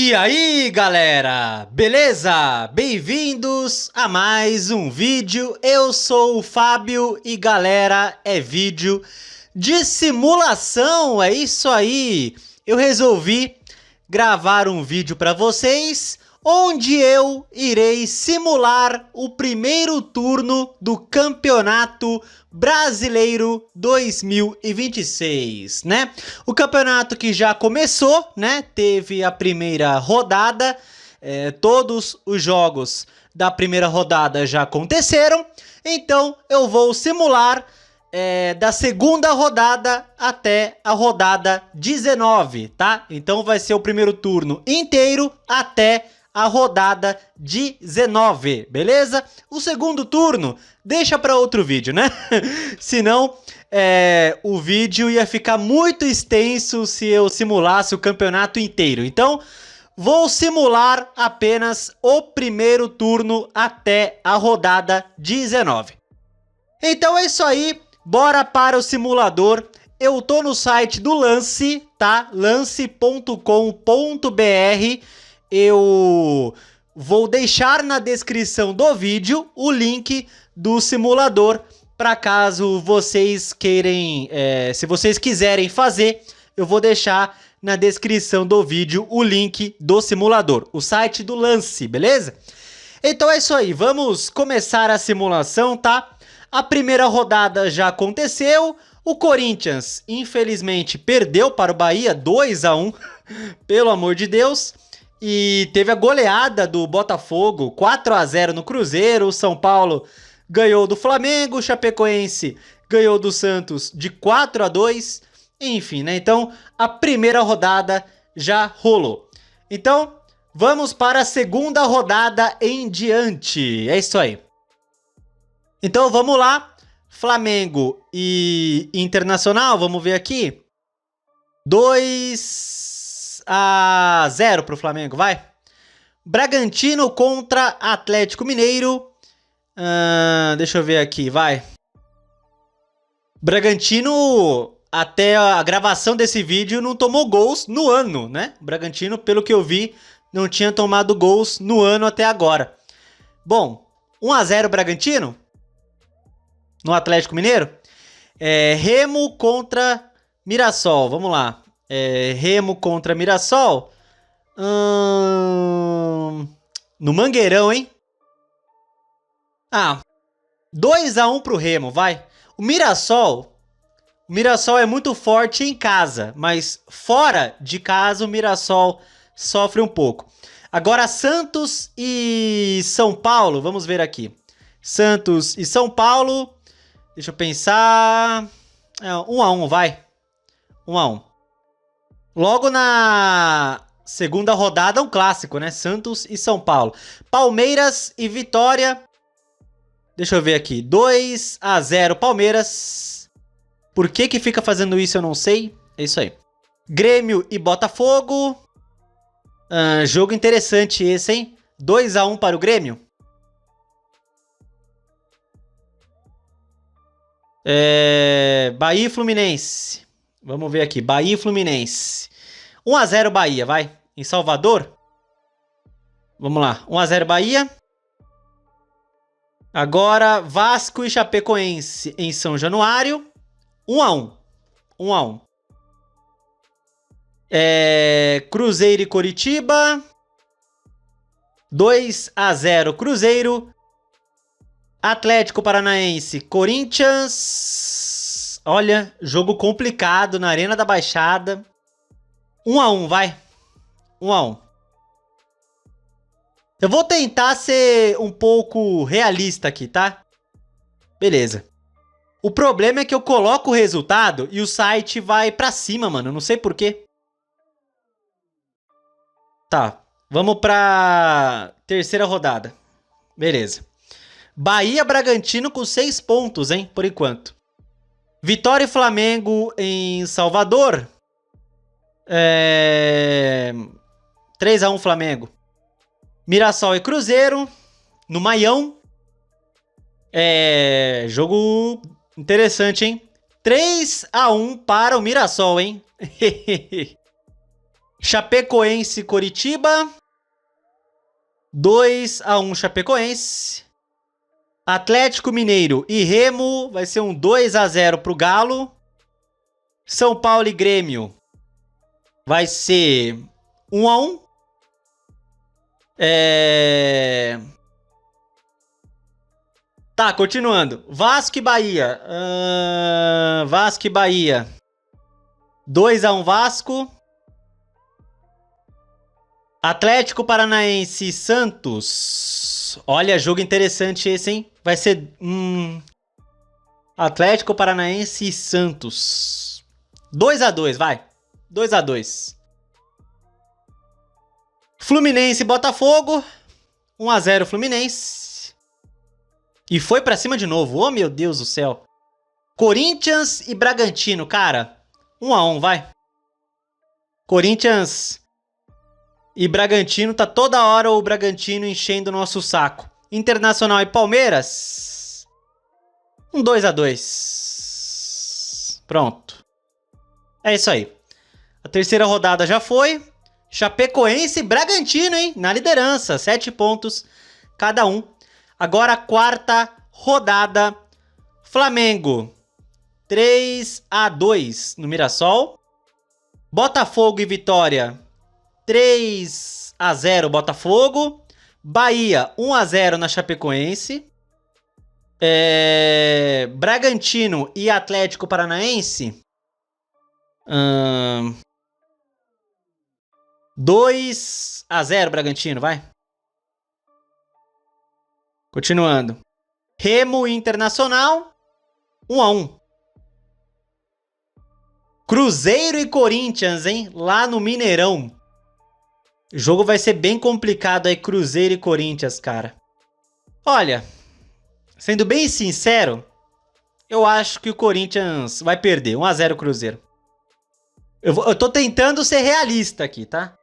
E aí galera, beleza? Bem-vindos a mais um vídeo. Eu sou o Fábio e galera, é vídeo de simulação, é isso aí. Eu resolvi gravar um vídeo para vocês onde eu irei simular o primeiro turno do Campeonato Brasileiro 2026, né? O campeonato que já começou, né? Teve a primeira rodada, todos os jogos da primeira rodada já aconteceram, então eu vou simular da segunda rodada até a rodada 19, tá? Então vai ser o primeiro turno inteiro até a rodada 19, beleza? O segundo turno deixa para outro vídeo, né? Senão o vídeo ia ficar muito extenso se eu simulasse o campeonato inteiro. Então vou simular apenas o primeiro turno até a rodada 19. Então é isso aí, bora para o simulador. Eu tô no site do Lance, tá? Lance.com.br. Eu vou deixar na descrição do vídeo o link do simulador para caso vocês queiram, se vocês quiserem fazer, eu vou deixar na descrição do vídeo o link do simulador, o site do Lance, beleza? Então é isso aí, vamos começar a simulação, tá? A primeira rodada já aconteceu, o Corinthians infelizmente perdeu para o Bahia 2-1, pelo amor de Deus. E teve a goleada do Botafogo, 4-0 no Cruzeiro. O São Paulo ganhou do Flamengo, o Chapecoense ganhou do Santos de 4-2. Enfim, né? Então a primeira rodada já rolou. Então vamos para a segunda rodada em diante. É isso aí. Então vamos lá. Flamengo e Internacional, vamos ver aqui. 2-0 pro Flamengo, vai. Bragantino contra Atlético Mineiro. Deixa eu ver aqui, vai. Bragantino, até a gravação desse vídeo, não tomou gols no ano, né? Bragantino, pelo que eu vi, não tinha tomado gols no ano até agora. Bom, 1-0 Bragantino no Atlético Mineiro. Remo contra Mirassol, vamos lá. Remo contra Mirassol. No Mangueirão, hein? 2-1 pro Remo, vai. O Mirassol é muito forte em casa, mas fora de casa o Mirassol sofre um pouco. Agora Santos e São Paulo, vamos ver aqui. Santos e São Paulo, deixa eu pensar. 1-1, vai. 1-1. Logo na segunda rodada, um clássico, né? Santos e São Paulo. Palmeiras e Vitória. Deixa eu ver aqui. 2-0 Palmeiras. Por que fica fazendo isso eu não sei. É isso aí. Grêmio e Botafogo. Jogo interessante esse, hein? 2-1 para o Grêmio. Bahia e Fluminense. Vamos ver aqui. Bahia e Fluminense. 1-0 Bahia, vai. Em Salvador. Vamos lá. 1-0 Bahia. Agora Vasco e Chapecoense em São Januário. 1-1. 1-1. Cruzeiro e Coritiba. 2-0 Cruzeiro. Atlético Paranaense, Corinthians. Olha, jogo complicado na Arena da Baixada. 1-1, vai. 1-1. Eu vou tentar ser um pouco realista aqui, tá? Beleza. O problema é que eu coloco o resultado e o site vai pra cima, mano. Eu não sei por quê. Tá, vamos pra terceira rodada. Beleza. Bahia Bragantino com 6 pontos, hein? Por enquanto. Vitória e Flamengo em Salvador. 3-1 Flamengo. Mirassol e Cruzeiro no Maião. Jogo interessante, hein? 3-1 para o Mirassol, hein? Chapecoense e Coritiba. 2-1 Chapecoense. Atlético Mineiro e Remo. Vai ser um 2-0 pro Galo. São Paulo e Grêmio. Vai ser 1-1. Tá, continuando. Vasco e Bahia. Vasco e Bahia. 2-1 Vasco. Atlético Paranaense e Santos. Olha, jogo interessante esse, hein? Vai ser... Atlético Paranaense e Santos. 2-2, vai. 2-2. Fluminense e Botafogo. 1-0 Fluminense. E foi pra cima de novo. Oh, meu Deus do céu. Corinthians e Bragantino, cara. 1-1, vai. Corinthians e Bragantino. Tá toda hora o Bragantino enchendo o nosso saco. Internacional e Palmeiras. Um 2-2. Pronto. É isso aí. A terceira rodada já foi. Chapecoense e Bragantino, hein? Na liderança. 7 pontos cada um. Agora a quarta rodada. Flamengo. 3-2 no Mirassol. Botafogo e Vitória. 3-0 Botafogo. Bahia. 1-0 na Chapecoense. Bragantino e Atlético Paranaense. 2-0 Bragantino, vai. Continuando. Remo Internacional. 1-1. Cruzeiro e Corinthians, hein? Lá no Mineirão. O jogo vai ser bem complicado aí, Cruzeiro e Corinthians, cara. Olha, sendo bem sincero, eu acho que o Corinthians vai perder. 1-0 Cruzeiro. Eu tô tentando ser realista aqui, tá?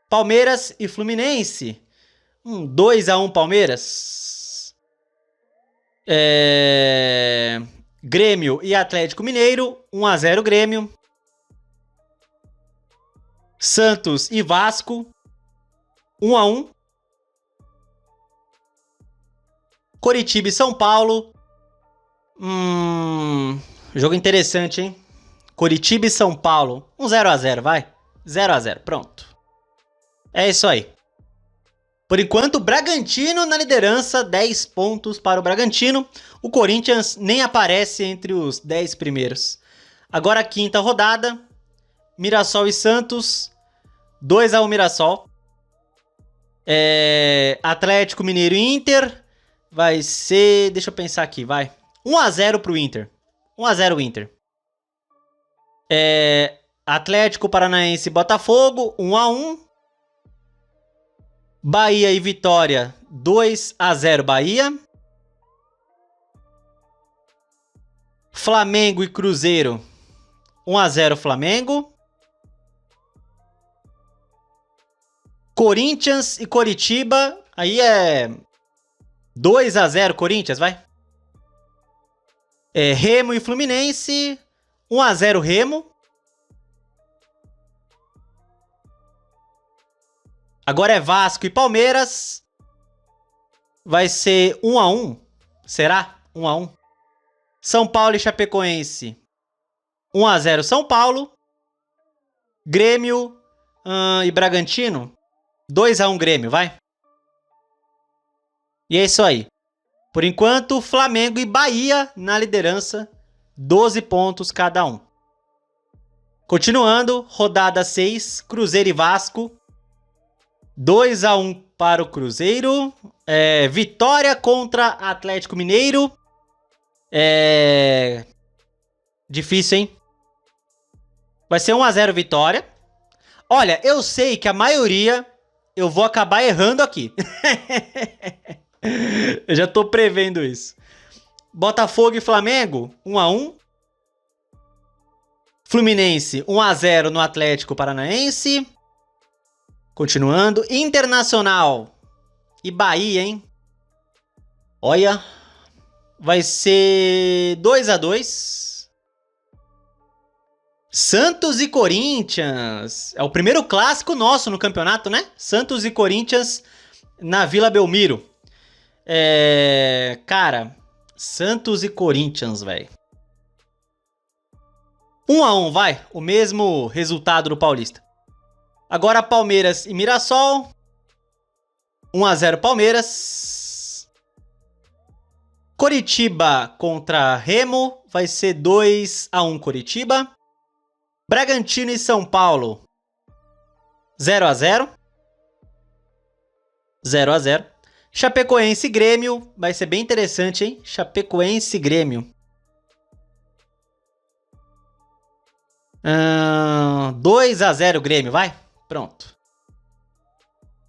Palmeiras e Fluminense. 2-1 Palmeiras. Grêmio e Atlético Mineiro. 1-0 Grêmio. Santos e Vasco. 1-1. Coritiba e São Paulo. Jogo interessante, hein? Coritiba e São Paulo. 0-0, vai. 0-0, pronto. É isso aí. Por enquanto, Bragantino na liderança. 10 pontos para o Bragantino. O Corinthians nem aparece entre os 10 primeiros. Agora a quinta rodada. Mirassol e Santos. 2-1 Mirassol. Atlético Mineiro e Inter. Vai ser... Deixa eu pensar aqui, vai. 1-0 pro Inter. 1-0 Inter. Atlético Paranaense e Botafogo. 1-1. Bahia e Vitória. 2-0 Bahia. Flamengo e Cruzeiro. 1-0 Flamengo. Corinthians e Coritiba. Aí é 2-0 Corinthians, vai. Remo e Fluminense. 1-0 Remo. Agora é Vasco e Palmeiras. Vai ser 1-1. Será? 1-1. São Paulo e Chapecoense. 1-0 São Paulo. Grêmio e Bragantino. 2-1 Grêmio, vai. E é isso aí. Por enquanto, Flamengo e Bahia na liderança. 12 pontos cada um. Continuando, rodada 6, Cruzeiro e Vasco. 2-1 para o Cruzeiro. Vitória contra Atlético Mineiro. Difícil, hein? Vai ser 1-0 Vitória. Olha, eu sei que a maioria eu vou acabar errando aqui. Eu já tô prevendo isso. Botafogo e Flamengo, 1-1. Fluminense, 1-0 no Atlético Paranaense. Continuando. Internacional e Bahia, hein? Olha. Vai ser 2-2. Santos e Corinthians. É o primeiro clássico nosso no campeonato, né? Santos e Corinthians na Vila Belmiro. Cara, Santos e Corinthians, velho. 1-1, vai. O mesmo resultado do Paulista. Agora Palmeiras e Mirassol. 1-0 Palmeiras. Coritiba contra Remo. Vai ser 2-1 Coritiba. Bragantino e São Paulo. 0-0. 0-0. Chapecoense e Grêmio. Vai ser bem interessante, hein? Chapecoense e Grêmio. 2-0 Grêmio, vai? Pronto.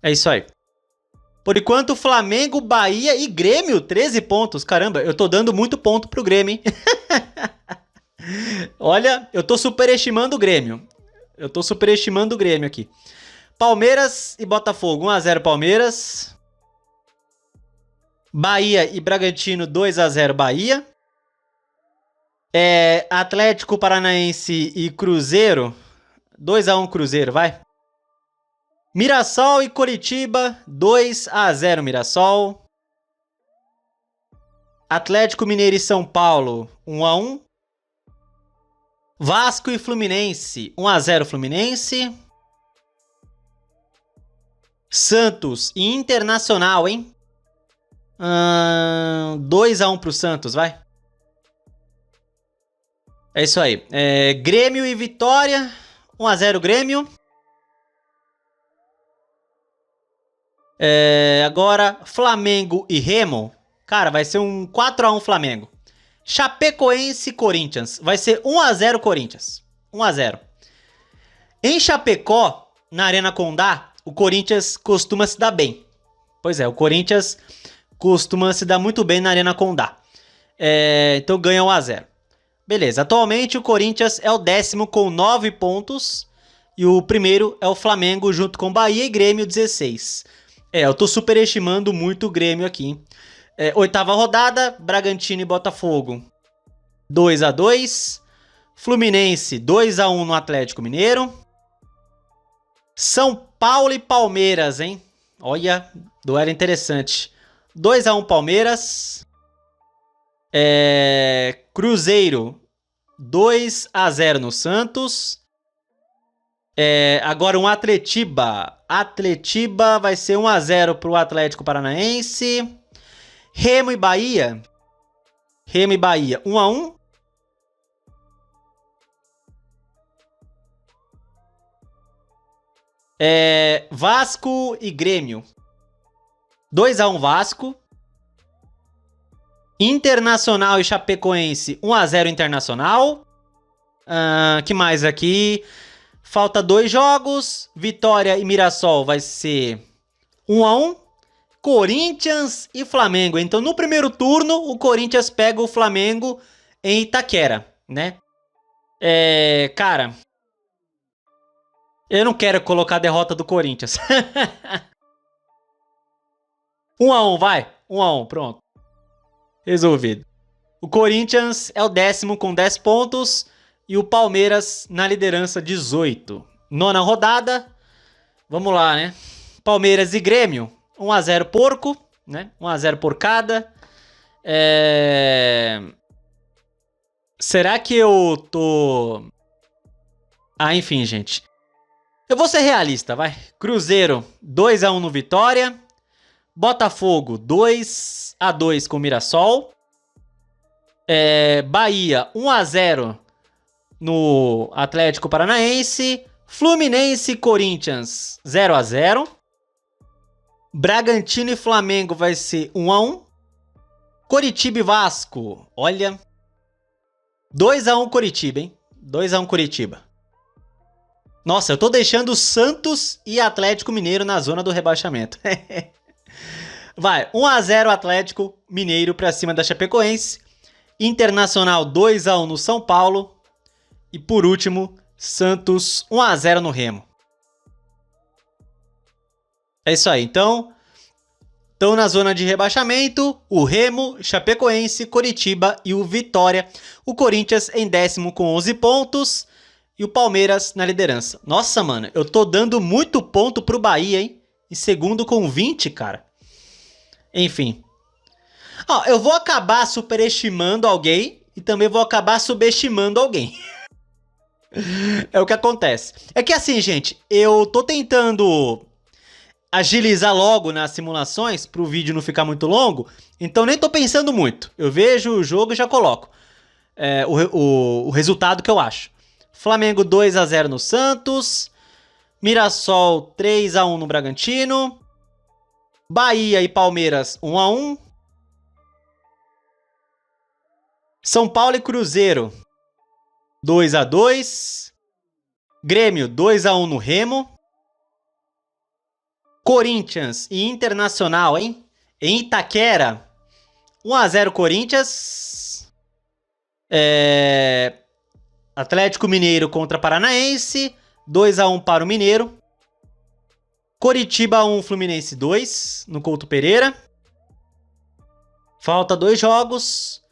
É isso aí. Por enquanto, Flamengo, Bahia e Grêmio, 13 pontos. Caramba, eu tô dando muito ponto pro Grêmio, hein? Olha, eu tô superestimando o Grêmio. Eu tô superestimando o Grêmio aqui. Palmeiras e Botafogo, 1-0 Palmeiras. Bahia e Bragantino, 2-0 Bahia. Atlético Paranaense e Cruzeiro, 2-1 Cruzeiro, vai. Mirassol e Coritiba, 2-0 Mirassol. Atlético Mineiro e São Paulo, 1-1. Vasco e Fluminense, 1-0 Fluminense. Santos e Internacional, hein? 2-1 pro Santos, vai. É isso aí. Grêmio e Vitória. 1-0 Grêmio. Agora, Flamengo e Remo. Cara, vai ser um 4-1 Flamengo. Chapecoense e Corinthians. Vai ser 1-0 Corinthians. 1-0. Em Chapecó, na Arena Condá, o Corinthians costuma se dar bem. Pois é, o Corinthians costuma se dar muito bem na Arena Condá. Então ganha 1-0. Beleza, atualmente o Corinthians é o 10º com 9 pontos e o primeiro é o Flamengo junto com Bahia e Grêmio, 16. Eu tô superestimando muito o Grêmio aqui, hein? 8ª rodada, Bragantino e Botafogo, 2-2. Fluminense, 2-1 no Atlético Mineiro. São Paulo e Palmeiras, hein? Olha, duelo interessante. 2-1 Palmeiras. Cruzeiro, 2-0 no Santos. Agora um Atletiba. Atletiba vai ser 1-0 pro Atlético Paranaense. Remo e Bahia. Remo e Bahia, 1-1. Vasco e Grêmio. 2-1 Vasco. Internacional e Chapecoense, 1-0 Internacional. Que mais aqui? Falta 2 jogos. Vitória e Mirassol vai ser 1-1. Corinthians e Flamengo. Então, no primeiro turno, o Corinthians pega o Flamengo em Itaquera, né? Cara, eu não quero colocar a derrota do Corinthians. 1-1, vai. 1-1, pronto. Resolvido. O Corinthians é o 10º com 10 pontos e o Palmeiras na liderança, 18. 9ª rodada. Vamos lá, né? Palmeiras e Grêmio. 1-0 porco, né? 1-0 porcada. Será que eu tô... enfim, gente. Eu vou ser realista, vai. Cruzeiro, 2-1 no Vitória. Botafogo, 2-2 com o Mirassol. Bahia, 1-0 no Atlético Paranaense. Fluminense e Corinthians, 0-0. Bragantino e Flamengo vai ser 1-1. Coritiba e Vasco, olha. 2-1 Coritiba, hein? 2-1 Coritiba. Nossa, eu tô deixando Santos e Atlético Mineiro na zona do rebaixamento. Vai, 1-0 Atlético Mineiro pra cima da Chapecoense. Internacional 2-1 no São Paulo. E por último, Santos 1-0 no Remo. É isso aí, então. Estão na zona de rebaixamento o Remo, Chapecoense, Coritiba e o Vitória. O Corinthians em 10º com 11 pontos. e o Palmeiras na liderança. Nossa, mano, eu tô dando muito ponto pro Bahia, hein? Em segundo com 20, cara. Enfim. Ó, eu vou acabar superestimando alguém e também vou acabar subestimando alguém. É o que acontece. É que assim, gente, eu tô tentando agilizar logo nas simulações pro vídeo não ficar muito longo, então nem tô pensando muito. Eu vejo o jogo e já coloco o resultado que eu acho. Flamengo 2-0 no Santos. Mirassol 3-1 no Bragantino. Bahia e Palmeiras 1-1. São Paulo e Cruzeiro 2-2. Grêmio 2-1 no Remo. Corinthians e Internacional, hein? Em Itaquera 1-0 Corinthians. Atlético Mineiro contra Paranaense 2-1 para o Mineiro. Coritiba 1, Fluminense 2 no Couto Pereira. Falta 2 jogos.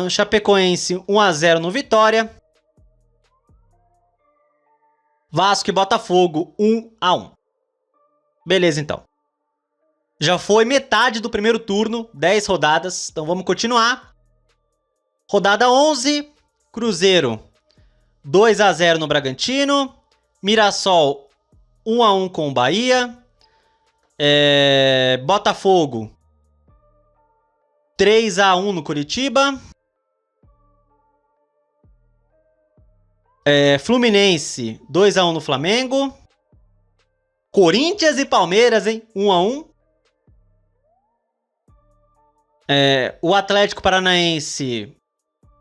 Chapecoense 1-0 no Vitória. Vasco e Botafogo 1-1. Beleza, então. Já foi metade do primeiro turno, 10 rodadas. Então vamos continuar. Rodada 11. Cruzeiro 2-0 no Bragantino. Mirassol 1-1 com o Bahia. Botafogo 3-1 no Coritiba. Fluminense 2-1 no Flamengo. Corinthians e Palmeiras, hein? 1-1. O Atlético Paranaense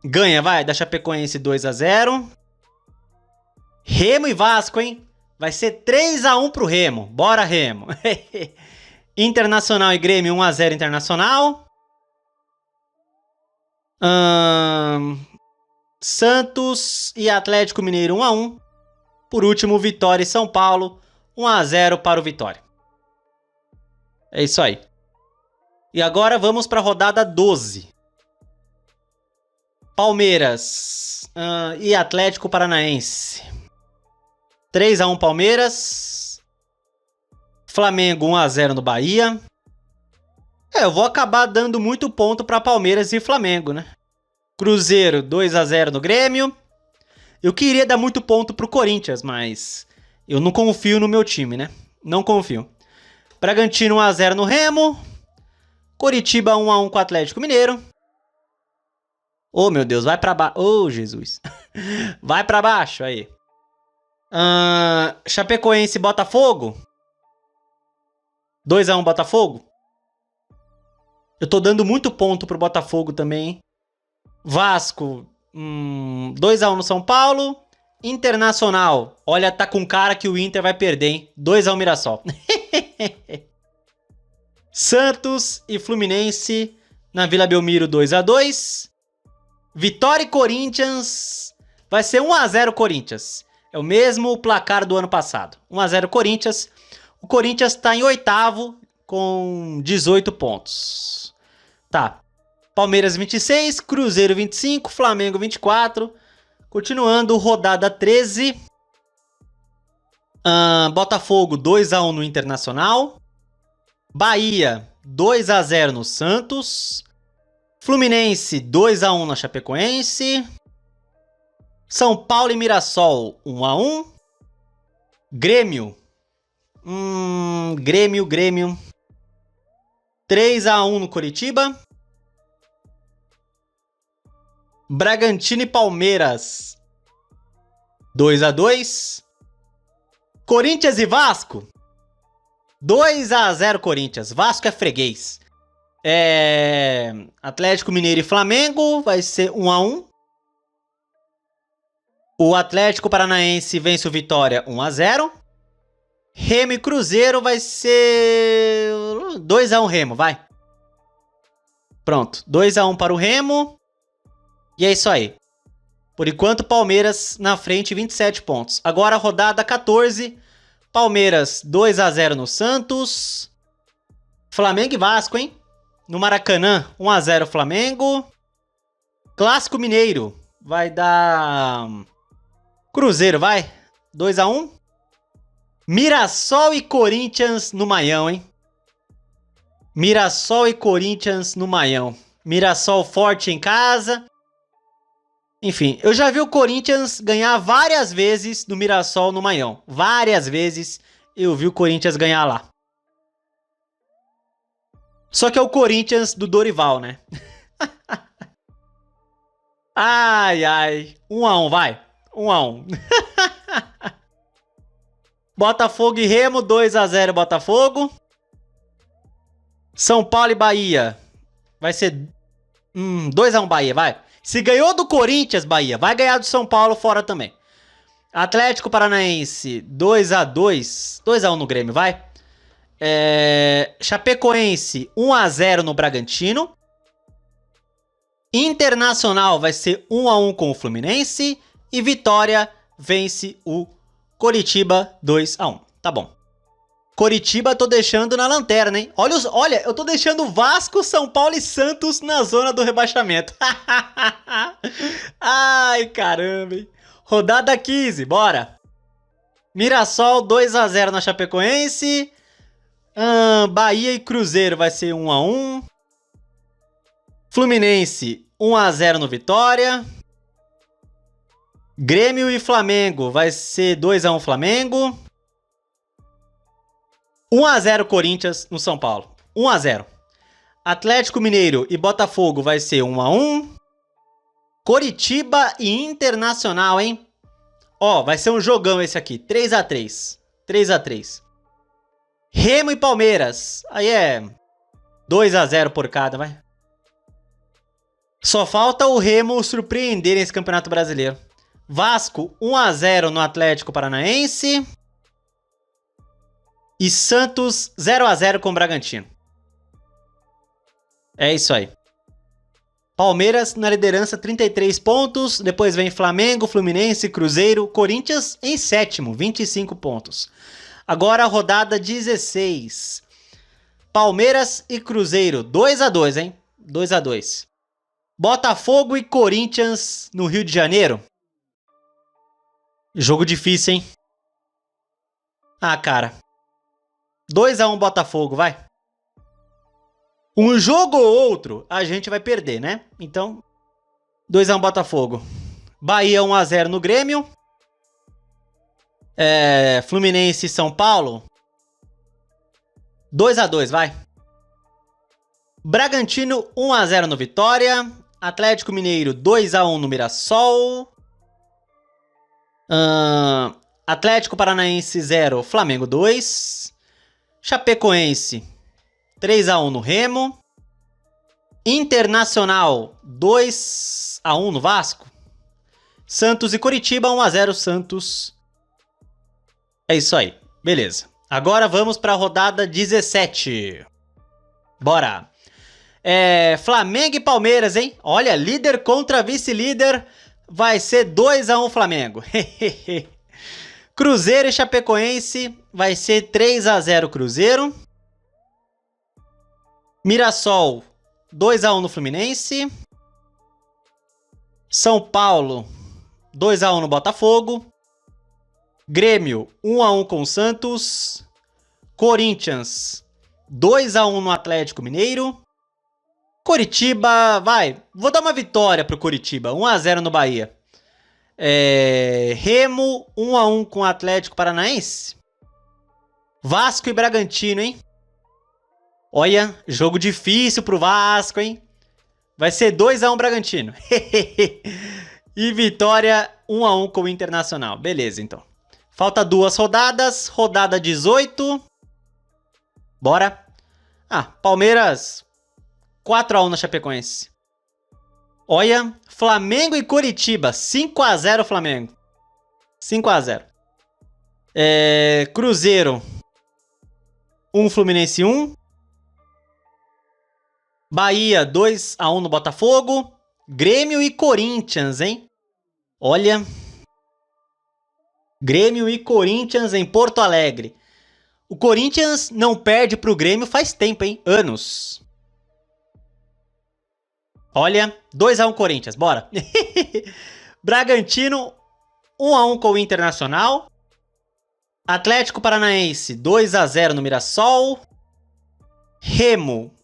ganha, vai, da Chapecoense 2-0. Remo e Vasco, hein? Vai ser 3-1 pro Remo. Bora, Remo. Internacional e Grêmio 1-0 Internacional. Santos e Atlético Mineiro 1-1. Por último, Vitória e São Paulo 1-0 para o Vitória. É isso aí. E agora vamos para a rodada 12. Palmeiras e Atlético Paranaense. 3-1 Palmeiras. Flamengo 1-0 no Bahia. Eu vou acabar dando muito ponto para Palmeiras e Flamengo, né? Cruzeiro 2-0 no Grêmio. Eu queria dar muito ponto pro Corinthians, mas eu não confio no meu time, né? Não confio. Bragantino 1-0 no Remo. Coritiba 1-1 com o Atlético Mineiro. Oh, meu Deus, vai pra baixo. Oh, Jesus. Vai pra baixo, aí. Chapecoense e Botafogo. 2-1 Botafogo. Eu tô dando muito ponto pro Botafogo também, hein? Vasco 2-1 no São Paulo. Internacional. Olha, tá com cara que o Inter vai perder, hein? 2-1 Mirassol. Santos e Fluminense na Vila Belmiro 2-2. Vitória e Corinthians. Vai ser 1-0 Corinthians. É o mesmo placar do ano passado. 1-0 Corinthians. O Corinthians tá em oitavo com 18 pontos. Tá. Palmeiras 26, Cruzeiro 25, Flamengo 24. Continuando, rodada 13. Botafogo 2-1 no Internacional. Bahia 2-0 no Santos. Fluminense 2-1 na Chapecoense. São Paulo e Mirassol 1-1. Grêmio. Grêmio. 3-1 no Coritiba. Bragantino e Palmeiras 2-2. Corinthians e Vasco 2-0 Corinthians. Vasco é freguês. Atlético Mineiro e Flamengo vai ser 1-1. O Atlético Paranaense vence o Vitória 1-0. Remo e Cruzeiro vai ser 2-1 Remo, vai. Pronto, 2-1 para o Remo. E é isso aí. Por enquanto, Palmeiras na frente, 27 pontos. Agora, rodada 14. Palmeiras 2-0 no Santos. Flamengo e Vasco, hein? No Maracanã, 1-0 Flamengo. Clássico Mineiro. Vai dar Cruzeiro, vai. 2-1. Mirassol e Corinthians no Maião, hein? Mirassol e Corinthians no Maião. Mirassol forte em casa. Enfim, eu já vi o Corinthians ganhar várias vezes do Mirassol no Maião. Várias vezes eu vi o Corinthians ganhar lá. Só que é o Corinthians do Dorival, né? Ai, ai. 1-1, vai. 1-1. Botafogo e Remo, 2-0 Botafogo. São Paulo e Bahia. Vai ser 2-1 Bahia, vai. Se ganhou do Corinthians, Bahia, vai ganhar do São Paulo fora também. Atlético Paranaense, 2-2. 2-1 no Grêmio, vai. Chapecoense, 1-0 no Bragantino. Internacional vai ser 1-1 com o Fluminense. E Vitória vence o Coritiba 2-1. Tá bom. Coritiba tô deixando na lanterna, hein? Olha, eu tô deixando Vasco, São Paulo e Santos na zona do rebaixamento. Ai, caramba, hein? Rodada 15, bora. Mirassol 2-0 na Chapecoense. Bahia e Cruzeiro vai ser 1-1. Fluminense 1-0 no Vitória. Grêmio e Flamengo vai ser 2-1 Flamengo. 1-0 Corinthians no São Paulo. 1-0. Atlético Mineiro e Botafogo vai ser 1-1. Coritiba e Internacional, hein? Ó, vai ser um jogão esse aqui. 3-3. 3-3. Remo e Palmeiras. Aí é 2-0 por cada, vai. Só falta o Remo surpreender nesse Campeonato Brasileiro. Vasco 1-0 no Atlético Paranaense. E Santos 0-0 com o Bragantino. É isso aí. Palmeiras na liderança, 33 pontos. Depois vem Flamengo, Fluminense, Cruzeiro, Corinthians em sétimo, 25 pontos. Agora a rodada 16. Palmeiras e Cruzeiro, 2-2, hein? 2-2. Botafogo e Corinthians no Rio de Janeiro. Jogo difícil, hein? Ah, cara. 2-1 Botafogo, vai. Um jogo ou outro a gente vai perder, né? Então, 2-1 Botafogo. Bahia 1-0 no Grêmio. Fluminense e São Paulo. 2-2, vai. Bragantino 1-0 no Vitória. Atlético Mineiro 2-1 no Mirassol. Atlético Paranaense 0, Flamengo 2. Chapecoense 3-1 no Remo. Internacional 2-1 no Vasco. Santos e Coritiba 1-0 Santos. É isso aí, beleza. Agora vamos para a rodada 17. Bora. Flamengo e Palmeiras, hein? Olha, líder contra vice-líder. Vai ser 2-1 Flamengo. Cruzeiro e Chapecoense vai ser 3-0 Cruzeiro. Mirassol 2-1 no Fluminense. São Paulo 2-1 no Botafogo. Grêmio 1-1 com o Santos. Corinthians 2-1 no Atlético Mineiro. Coritiba, vai. Vou dar uma vitória pro Coritiba. 1-0 no Bahia. Remo 1-1 com o Atlético Paranaense. Vasco e Bragantino, hein? Olha, jogo difícil pro Vasco, hein? Vai ser 2-1 Bragantino. E vitória 1-1 com o Internacional. Beleza, então. Falta 2 rodadas. Rodada 18. Bora. Palmeiras 4-1 na Chapecoense. Olha, Flamengo e Coritiba, 5-0 Flamengo. 5-0. Cruzeiro 1 Fluminense 1. Bahia 2-1 no Botafogo. Grêmio e Corinthians, hein? Olha. Grêmio e Corinthians em Porto Alegre. O Corinthians não perde pro Grêmio faz tempo, hein? Anos. Olha, 2-1 Corinthians, bora. Bragantino 1 a 1 com o Internacional. Atlético Paranaense 2 a 0 no Mirassol. Remo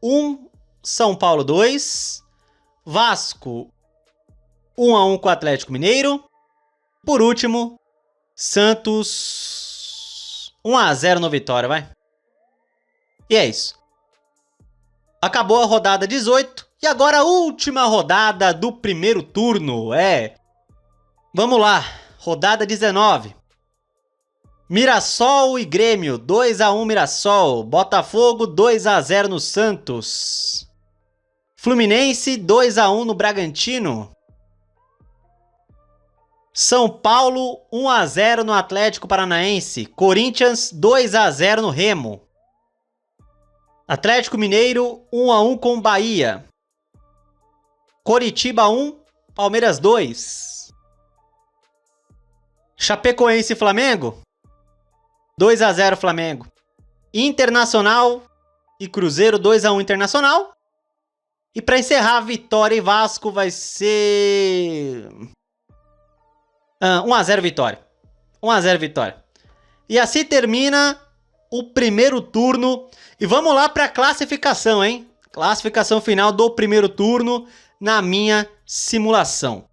1, São Paulo 2. Vasco 1 a 1 com o Atlético Mineiro. Por último, Santos 1 a 0 no Vitória, vai. E é isso. Acabou a rodada 18 e agora a última rodada do primeiro turno. Vamos lá, rodada 19. Mirassol e Grêmio 2 a 1 Mirassol. Botafogo 2 a 0 no Santos. Fluminense 2 a 1 no Bragantino. São Paulo 1 a 0 no Atlético Paranaense. Corinthians 2 a 0 no Remo. Atlético Mineiro 1 a 1 com Bahia. Coritiba 1, Palmeiras 2. Chapecoense e Flamengo 2 a 0 Flamengo. Internacional e Cruzeiro 2 a 1 Internacional. E para encerrar, Vitória e Vasco vai ser 1 a 0 Vitória. 1 a 0 Vitória. E assim termina o primeiro turno. E vamos lá para a classificação, hein? Classificação final do primeiro turno na minha simulação.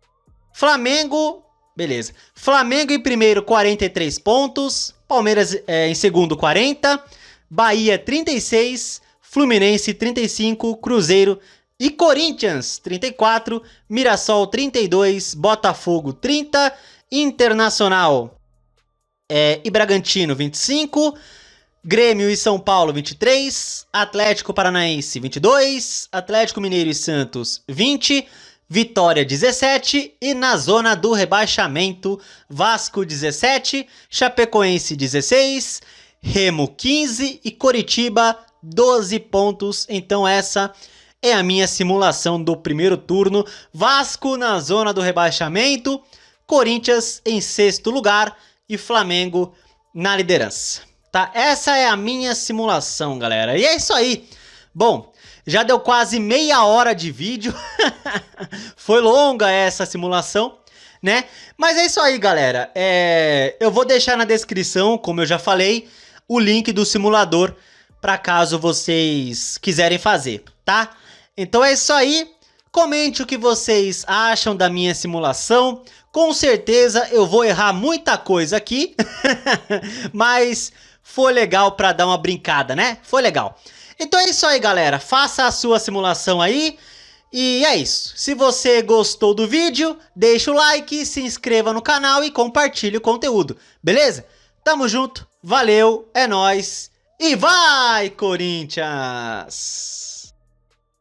Flamengo, beleza. Flamengo em primeiro, 43 pontos. Palmeiras em segundo, 40. Bahia, 36. Fluminense, 35. Cruzeiro e Corinthians, 34. Mirassol, 32. Botafogo, 30. Internacional e Bragantino, 25. Grêmio e São Paulo, 23. Atlético Paranaense, 22. Atlético Mineiro e Santos, 20. Vitória, 17. E na zona do rebaixamento, Vasco, 17. Chapecoense, 16. Remo, 15. E Coritiba, 12 pontos. Então essa é a minha simulação do primeiro turno. Vasco na zona do rebaixamento. Corinthians em sexto lugar. E Flamengo na liderança. Tá? Essa é a minha simulação, galera. E é isso aí. Bom, já deu quase meia hora de vídeo. Foi longa essa simulação, né? Mas é isso aí, galera. Eu vou deixar na descrição, como eu já falei, o link do simulador para caso vocês quiserem fazer, tá? Então é isso aí. Comente o que vocês acham da minha simulação. Com certeza eu vou errar muita coisa aqui, mas foi legal para dar uma brincada, né? Foi legal. Então é isso aí, galera. Faça a sua simulação aí. E é isso. Se você gostou do vídeo, deixa o like, se inscreva no canal e compartilhe o conteúdo. Beleza? Tamo junto. Valeu, é nóis. E vai, Corinthians!